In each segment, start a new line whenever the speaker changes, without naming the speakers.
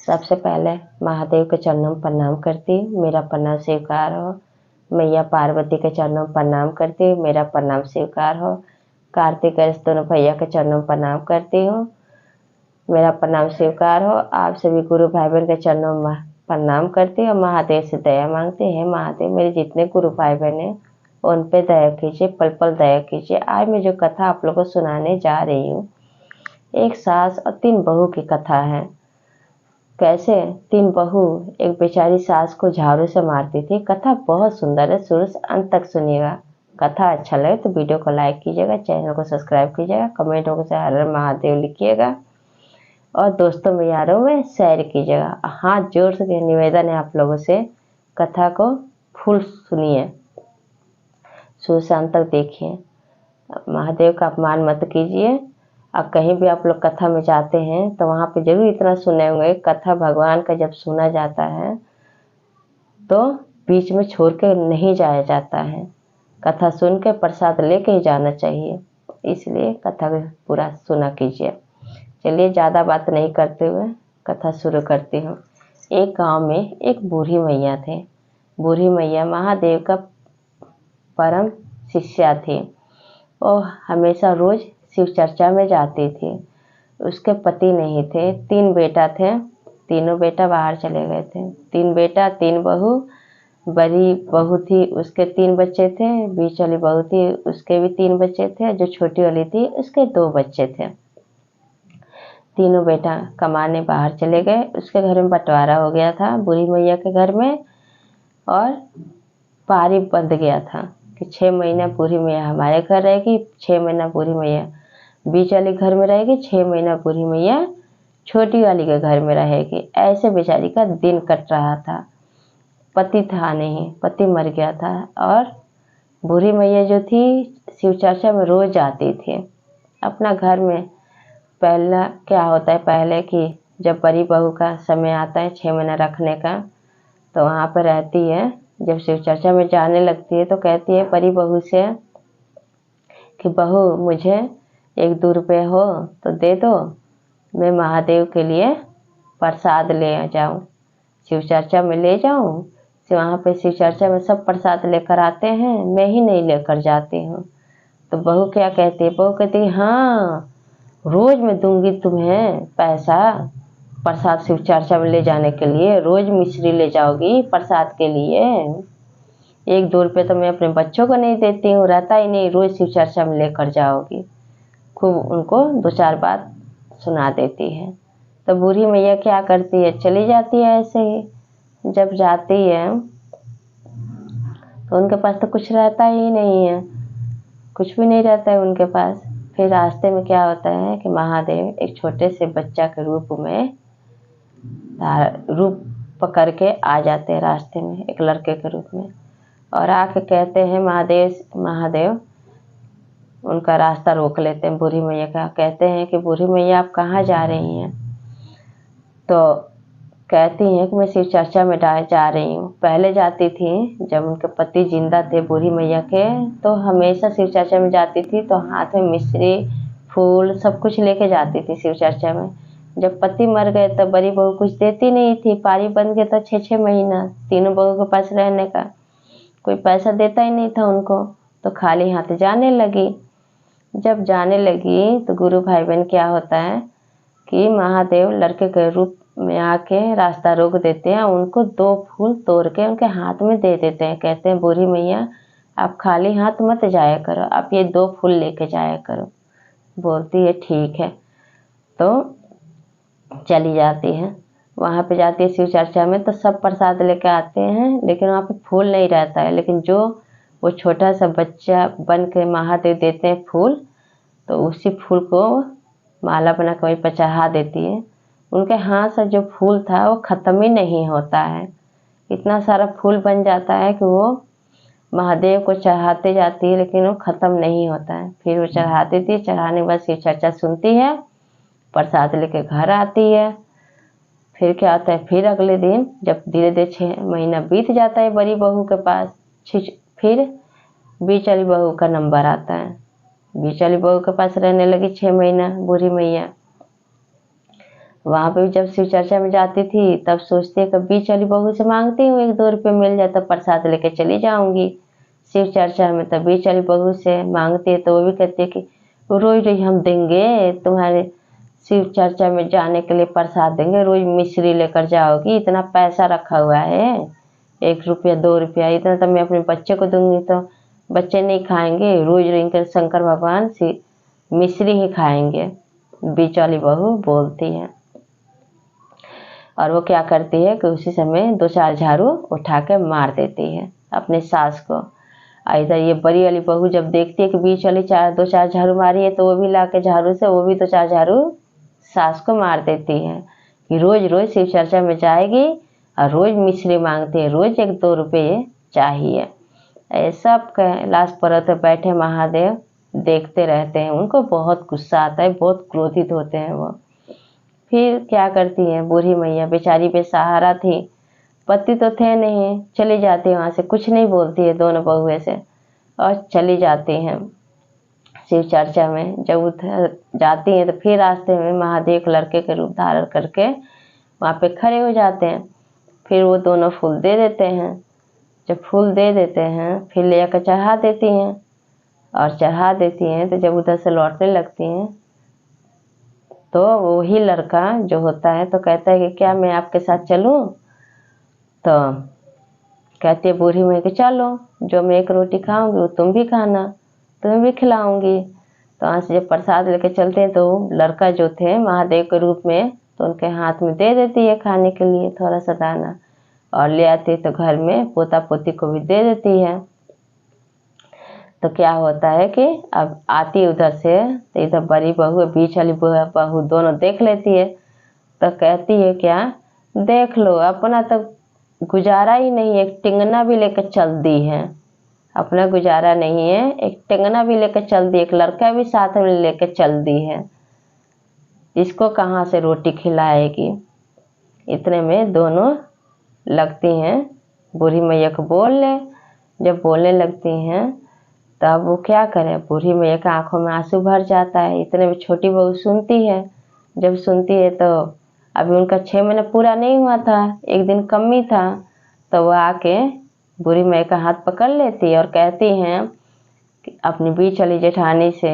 सबसे पहले महादेव के चरणों में प्रणाम करती हूँ, मेरा प्रणाम स्वीकार हो। मैया पार्वती के चरणों में प्रणाम करती हूँ, मेरा प्रणाम स्वीकार हो। कार्तिक गणेश दोनों भैया के चरणों में प्रणाम करती हूँ, मेरा प्रणाम स्वीकार हो। आप सभी गुरु भाई बहन के चरणों में प्रणाम करती हूँ, महादेव से दया मांगती है। महादेव मेरे जितने गुरु भाई बहन हैं उन पे दया कीजिए, पल पल दया कीजिए। आज मैं जो कथा आप लोगों को सुनाने जा रही हूँ, एक सास और 3 बहू की कथा है। कैसे 3 बहू एक बेचारी सास को झाड़ू से मारती थी। कथा बहुत सुंदर है, शुरू से अंत तक सुनिएगा। कथा अच्छा लगे तो वीडियो को लाइक कीजिएगा, चैनल को सब्सक्राइब कीजिएगा, कमेंटों को हर हर महादेव लिखिएगा और दोस्तों में यारों में शेयर कीजिएगा। हाथ जोड़ से निवेदन है आप लोगों से, कथा को फुल सुनिए, शुरू से अंत तक देखिए। महादेव का अपमान मत कीजिए। अब कहीं भी आप लोग कथा में जाते हैं तो वहाँ पे जरूर इतना सुने होंगे, कथा भगवान का जब सुना जाता है तो बीच में छोड़ के नहीं जाया जाता है। कथा सुन के प्रसाद लेके ही जाना चाहिए, इसलिए कथा को पूरा सुना कीजिए। चलिए ज़्यादा बात नहीं करते हुए कथा शुरू करती हूँ। एक गांव में एक बूढ़ी मैया थे। बूढ़ी मैया महादेव का परम शिष्या थी और हमेशा रोज शिव चर्चा में जाती थी। उसके पति नहीं थे, 3 बेटा थे, तीनों बेटा बाहर चले गए थे। 3 बेटा 3 बहू। बड़ी बहू थी उसके 3 बच्चे थे, बीच वाली बहू थी उसके भी 3 बच्चे थे, जो छोटी वाली थी उसके 2 बच्चे थे। तीनों बेटा कमाने बाहर चले गए। उसके घर में बंटवारा हो गया था बूढ़ी मैया के घर में, और पारी बंध गया था कि 6 महीना बूढ़ी मैया हमारे घर रहेगी, 6 महीना बूढ़ी मैया बीच वाली घर में रहेगी, 6 महीना बूढ़ी मैया छोटी वाली के घर में रहेगी। ऐसे बेचारी का दिन कट रहा था। पति था नहीं, पति मर गया था। और बूढ़ी मैया जो थी शिव चर्चा में रोज जाती थी अपना घर में। पहला क्या होता है, पहले कि जब बड़ी बहू का समय आता है 6 महीना रखने का, तो वहाँ पर रहती है। जब शिव चर्चा में जाने लगती है तो कहती है बड़ी बहू से कि बहू मुझे 1-2 रुपये हो तो दे दो, मैं महादेव के लिए प्रसाद ले जाऊं, शिव चर्चा में ले जाऊं। वहाँ पे शिव चर्चा में सब प्रसाद लेकर आते हैं, मैं ही नहीं लेकर जाती हूँ। तो बहू क्या कहती है, बहू कहती है हाँ रोज मैं दूंगी तुम्हें पैसा प्रसाद शिव चर्चा में ले जाने के लिए, रोज मिश्री ले जाओगी प्रसाद के लिए। 1-2 रुपये तो मैं अपने बच्चों को नहीं देती हूँ, रहता ही नहीं, रोज शिव चर्चा में लेकर जाओगी। खूब उनको 2-4 बात सुना देती है। तो बूढ़ी मैया क्या करती है, चली जाती है ऐसे ही। जब जाती है तो उनके पास तो कुछ रहता ही नहीं है, कुछ भी नहीं रहता है उनके पास। फिर रास्ते में क्या होता है कि महादेव एक छोटे से बच्चा के रूप में रूप पकड़ के आ जाते हैं रास्ते में, एक लड़के के रूप में, और आके कहते हैं महादेव महादेव। उनका रास्ता रोक लेते हैं बूढ़ी मैया का। कहते हैं कि बूढ़ी मैया आप कहाँ जा रही हैं? तो कहती हैं कि मैं शिव चर्चा में जा रही हूँ। पहले जाती थी जब उनके पति जिंदा थे बूढ़ी मैया के, तो हमेशा शिव चर्चा में जाती थी, तो हाथ में मिश्री फूल सब कुछ लेके जाती थी शिव चर्चा में। जब पति मर गए तो बड़ी बहू कुछ देती नहीं थी, पारी बन गए तो 6-6 महीना तीनों बहू के पास रहने का कोई पैसा देता ही नहीं था उनको, तो खाली हाथ जाने लगी। जब जाने लगी तो गुरु भाई बहन क्या होता है कि महादेव लड़के के रूप में आके रास्ता रोक देते हैं, उनको 2 फूल तोड़ के उनके हाथ में दे देते हैं। कहते हैं बूढ़ी मैया आप खाली हाथ मत जाया करो, आप ये 2 फूल लेके जाया करो। बोलती है ठीक है, तो चली जाती है। वहाँ पे जाती है शिव चर्चा में तो सब प्रसाद लेके आते हैं, लेकिन वहाँ पे फूल नहीं रहता है। लेकिन जो वो छोटा सा बच्चा बन के महादेव देते हैं फूल, तो उसी फूल को माला बना के वहीं पर चढ़ा देती है। उनके हाथ से जो फूल था वो ख़त्म ही नहीं होता है, इतना सारा फूल बन जाता है कि वो महादेव को चढ़ाते जाती है, लेकिन वो ख़त्म नहीं होता है। फिर वो चढ़ाती थी, चढ़ाने के बाद शिव चर्चा सुनती है, प्रसाद लेके घर आती है। फिर क्या होता है, फिर अगले दिन जब धीरे धीरे 6 महीना बीत जाता है बड़ी बहू के पास, फिर बीच वाली बहू का नंबर आता है। बीच वाली बहू के पास रहने लगी 6 महीना बूढ़ी मैया। वहाँ पे भी जब शिव चर्चा में जाती थी तब सोचती है कि बीच वाली बहू से मांगती हूँ 1-2 रुपये मिल जाए तो प्रसाद लेके चली जाऊंगी शिव चर्चा में। तब बीच वाली बहू से मांगती है तो वो भी कहती है कि रोज रोज हम देंगे तुम्हारे शिव चर्चा में जाने के लिए प्रसाद देंगे, रोज मिश्री लेकर जाओगी, इतना पैसा रखा हुआ है 1 रुपया 2 रुपया, इतना तो मैं अपने बच्चे को दूंगी तो बच्चे नहीं खाएंगे, रोज इनके शंकर भगवान मिश्री ही खाएंगे। बीच वाली बहू बोलती है और वो क्या करती है कि उसी समय 2-4 झाड़ू उठा के मार देती है अपने सास को। इधर ये बड़ी वाली बहू जब देखती है कि बीच वाली 2-4 झाड़ू मारी है तो वो भी ला के झाड़ू से वो भी 2-4 झाड़ू सास को मार देती है कि रोज रोज शिव चर्चा में जाएगी और रोज मिश्री मांगती है, रोज 1-2 रुपये चाहिए। ऐसा कैलाश पर्वत पर बैठे महादेव देखते रहते हैं, उनको बहुत गुस्सा आता है, बहुत क्रोधित होते हैं वो। फिर क्या करती है बूढ़ी मैया, बेचारी बेसहारा थी, पति तो थे नहीं, चली जाती है वहाँ से, कुछ नहीं बोलती है दोनों बहुएं से और चली जाती हैं शिव चर्चा में। जब उधर जाती हैं तो फिर रास्ते में महादेव लड़के के रूप धारण करके वहाँ पे खड़े हो जाते हैं। फिर वो दोनों फूल दे देते हैं, जब फूल दे देते हैं फिर ले आकर चढ़ा देती हैं और चढ़ा देती हैं तो जब उधर से लौटने लगती हैं तो वही लड़का जो होता है तो कहता है कि क्या मैं आपके साथ चलूं? तो कहती है बूढ़ी मैं कि चलो, जो मैं 1 रोटी खाऊंगी वो तुम भी खाना, तुम्हें भी खिलाऊंगी। तो वहाँ से जब प्रसाद लेके चलते हैं तो लड़का जो थे महादेव के रूप में तो उनके हाथ में दे देती है खाने के लिए थोड़ा सा दाना और ले आती है तो घर में पोता पोती को भी दे देती है। तो क्या होता है कि अब आती है उधर से तो इधर बड़ी बहू बीच वाली बहू दोनों देख लेती है तो कहती है क्या देख लो, अपना तो गुजारा ही नहीं है, एक टिंगना भी लेकर चल दी है, अपना गुजारा नहीं है, एक टिंगना भी लेकर चल दी, एक लड़का भी साथ में लेकर चल दी है, इसको कहाँ से रोटी खिलाएगी। इतने में दोनों लगती हैं बूढ़ी मैया को बोलने। जब बोलने लगती हैं तब वो क्या करे, बूढ़ी मैया के आंखों में आंसू भर जाता है। इतने में छोटी बहू सुनती है, जब सुनती है तो अभी उनका 6 महीना पूरा नहीं हुआ था, एक दिन कम ही था, तो वो आके बूढ़ी मैया का हाथ पकड़ लेती है और कहती हैं कि अपनी बीच वाली जेठानी से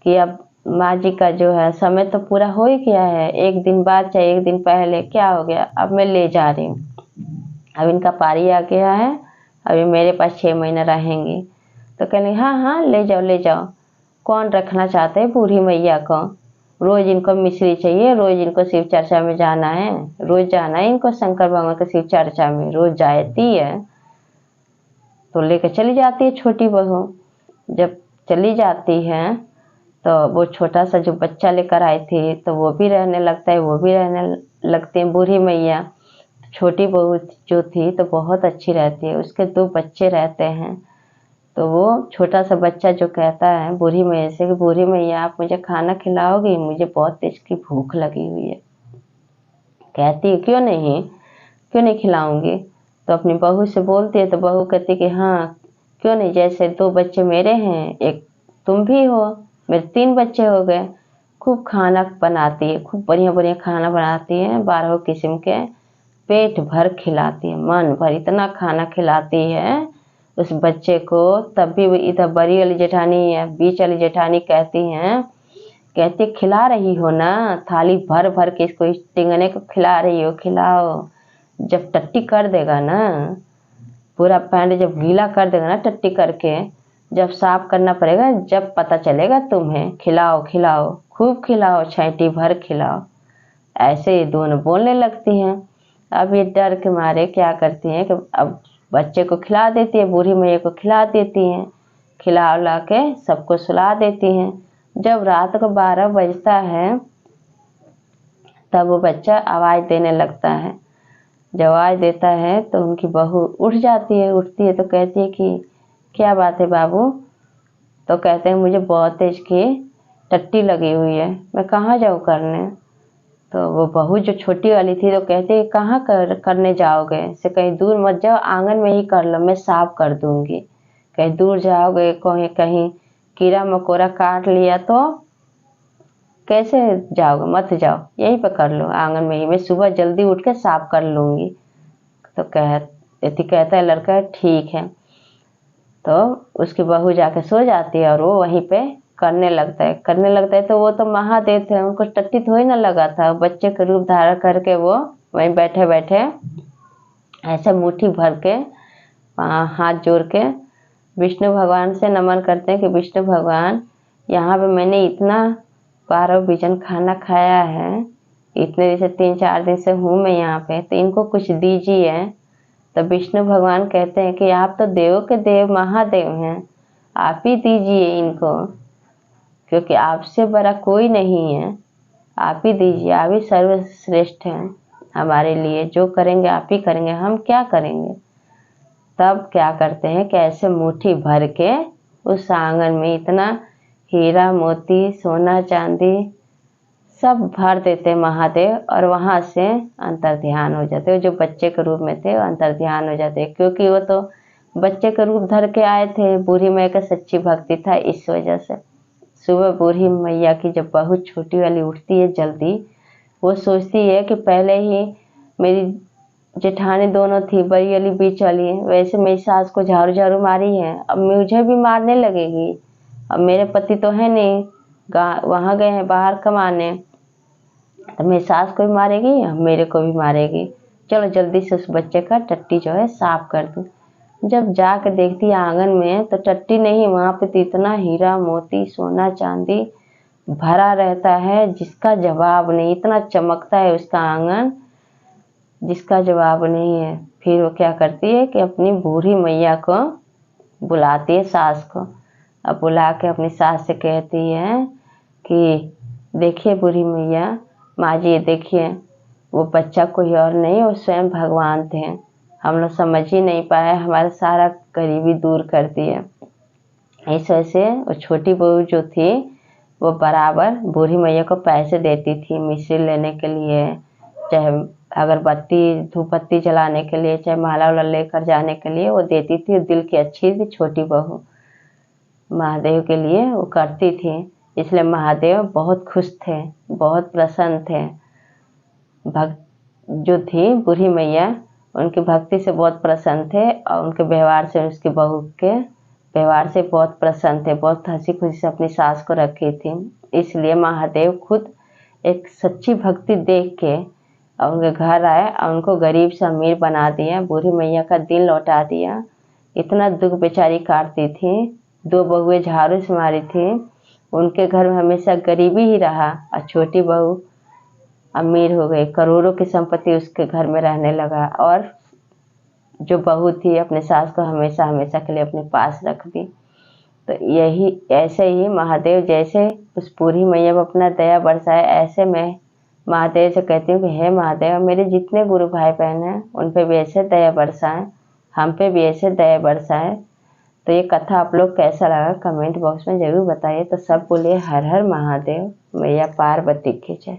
कि अब माँ जी का जो है समय तो पूरा हो ही गया है, एक दिन बाद चाहे एक दिन पहले क्या हो गया, अब मैं ले जा रही हूँ, अब इनका पारी आ गया है, अभी मेरे पास 6 महीना रहेंगी। तो कहने हाँ हाँ ले जाओ ले जाओ, कौन रखना चाहते है बूढ़ी मैया को, रोज इनको मिश्री चाहिए, रोज इनको शिव चर्चा में जाना है, रोज जाना है इनको शंकर भगवान के शिव चर्चा में, रोज जाती है। तो लेकर चली जाती है छोटी बहू। जब चली जाती है तो वो छोटा सा जो बच्चा लेकर आई थी तो वो भी रहने लगता है, वो भी रहने लगती है बूढ़ी मैया। छोटी बहू जो थी तो बहुत अच्छी रहती है, उसके 2 बच्चे रहते हैं। तो वो छोटा सा बच्चा जो कहता है बूढ़ी मैया से कि बूढ़ी मैया आप मुझे खाना खिलाओगी, मुझे बहुत तेज की भूख लगी हुई है। कहती है क्यों नहीं खिलाऊंगी। तो अपनी बहू से बोलती है तो बहू कहती कि हाँ क्यों नहीं, जैसे 2 बच्चे मेरे हैं, एक तुम भी हो, मेरे 3 बच्चे हो गए। खूब खाना बनाती है, खूब बढ़िया बढ़िया खाना बनाती है, 12 किस्म के, पेट भर खिलाती है, मन भर इतना खाना खिलाती है उस बच्चे को। तब भी इधर बड़ी वाली जेठानी या बीच वाली जेठानी कहती खिला रही हो ना, थाली भर भर के इसको इस टिंगने को खिला रही हो, खिलाओ। जब टट्टी कर देगा ना, पूरा पैंट जब गीला कर देगा ना टट्टी करके, जब साफ करना पड़ेगा, जब पता चलेगा तुम्हें, खिलाओ खिलाओ खूब खिलाओ, छांटी भर खिलाओ। ऐसे ये दोनों बोलने लगती हैं। अब ये डर के मारे क्या करती हैं कि अब बच्चे को खिला देती है, बूढ़ी मैया को खिला देती हैं, खिला उला के सबको सुला देती हैं। जब रात को 12 बजता है तब वो बच्चा आवाज़ देने लगता है। जब आवाज़ देता है तो उनकी बहू उठ जाती है, उठती है तो कहती है कि क्या बात है बाबू। तो कहते हैं मुझे बहुत तेज की टट्टी लगी हुई है, मैं कहाँ जाऊँ करने। तो वो बहू जो छोटी वाली थी तो कहते कहाँ करने जाओगे, से कहीं दूर मत जाओ, आंगन में ही कर लो, मैं साफ कर दूंगी। कहीं दूर जाओगे कहीं कीड़ा मकोड़ा काट लिया तो कैसे जाओगे, मत जाओ, यहीं पे कर लो आंगन में ही, मैं सुबह जल्दी उठ के साफ कर लूँगी। तो कहता है लड़का ठीक है। तो उसकी बहू जाके सो जाती है और वो वहीं पे करने लगता है। तो वो तो महादेव थे, उनको टट्टी थोड़ी ना लगा था, बच्चे का रूप धारण करके वो वहीं बैठे बैठे ऐसे मुट्ठी भर के हाथ जोड़ के विष्णु भगवान से नमन करते हैं कि विष्णु भगवान, यहाँ पे मैंने इतना 12 व्यंजन खाना खाया है, इतने दिन से 3-4 दिन से हूँ मैं यहाँ पे, तो इनको कुछ दीजिए। तो विष्णु भगवान कहते हैं कि आप तो देवों के देव महादेव हैं, आप ही दीजिए इनको, क्योंकि आपसे बड़ा कोई नहीं है, आप ही दीजिए, आप ही सर्वश्रेष्ठ हैं हमारे लिए, जो करेंगे आप ही करेंगे, हम क्या करेंगे। तब क्या करते हैं कि ऐसे मुट्ठी भर के उस आंगन में इतना हीरा मोती सोना चांदी सब भर देते महादेव, और वहां से अंतर ध्यान हो जाते। जो बच्चे के रूप में थे वो अंतर ध्यान हो जाते, क्योंकि वो तो बच्चे के रूप धर के आए थे, बूढ़ी मैया का सच्ची भक्ति था, इस वजह से। सुबह बूढ़ी मैया की जब बहू छोटी वाली उठती है जल्दी, वो सोचती है कि पहले ही मेरी जेठानी दोनों थी, बड़ी वाली बीच वाली, वैसे मेरी सास को झाड़ू झाड़ू मारी है, अब मुझे भी मारने लगेगी। अब मेरे पति तो है नहीं, वहां गए हैं बाहर कमाने, तो मेरी सास को भी मारेगी, अब मेरे को भी मारेगी, चलो जल्दी से उस बच्चे का टट्टी जो है साफ कर दूं। जब जाकर देखती है आंगन में, तो टट्टी नहीं, वहां पे तो इतना हीरा मोती सोना चांदी भरा रहता है जिसका जवाब नहीं, इतना चमकता है उसका आंगन जिसका जवाब नहीं है। फिर वो क्या करती है कि अपनी बूढ़ी मैया को बुलाती है, सास को। अब बुला के अपनी सास से कहती है कि देखिए बूढ़ी मैया, माँ जी देखिए, वो बच्चा कोई और नहीं, वो स्वयं भगवान थे, हम लोग समझ ही नहीं पाए, हमारा सारा गरीबी दूर कर दिए। इस वजह से वो छोटी बहू जो थी वो बराबर बूढ़ी मैया को पैसे देती थी, मिश्री लेने के लिए, चाहे अगरबत्ती धूपबत्ती जलाने के लिए, चाहे माला वाला लेकर जाने के लिए वो देती थी। दिल की अच्छी थी छोटी बहू, महादेव के लिए वो करती थी, इसलिए महादेव बहुत खुश थे, बहुत प्रसन्न थे। भक्त जो थी बूढ़ी मैया, उनकी भक्ति से बहुत प्रसन्न थे, और उनके व्यवहार से, उसकी बहू के व्यवहार से बहुत प्रसन्न थे, बहुत हंसी खुशी से अपनी सास को रखी थी। इसलिए महादेव खुद एक सच्ची भक्ति देख के और उनके घर आए और उनको गरीब से अमीर बना दिया, बूढ़ी मैया का दिल लौटा दिया। इतना दुख बेचारी काटती थी, 2 बहुएं झाड़ू से मारी थी, उनके घर में हमेशा गरीबी ही रहा, और छोटी बहू अमीर हो गई, करोड़ों की संपत्ति उसके घर में रहने लगा, और जो बहू थी अपने सास को हमेशा हमेशा के लिए अपने पास रख दी। तो यही ऐसे ही महादेव जैसे उस बूढ़ी मैया पर अपना दया बरसाए, ऐसे मैं महादेव से कहती हूँ कि हे महादेव, मेरे जितने गुरु भाई बहन हैं उन पे भी ऐसे दया बरसाएं, हम पे भी ऐसे दया बरसाएं। तो ये कथा आप लोग कैसा लगा कमेंट बॉक्स में जरूर बताइए। तो सब बोलिए हर हर महादेव, मैया पार्वती की जय।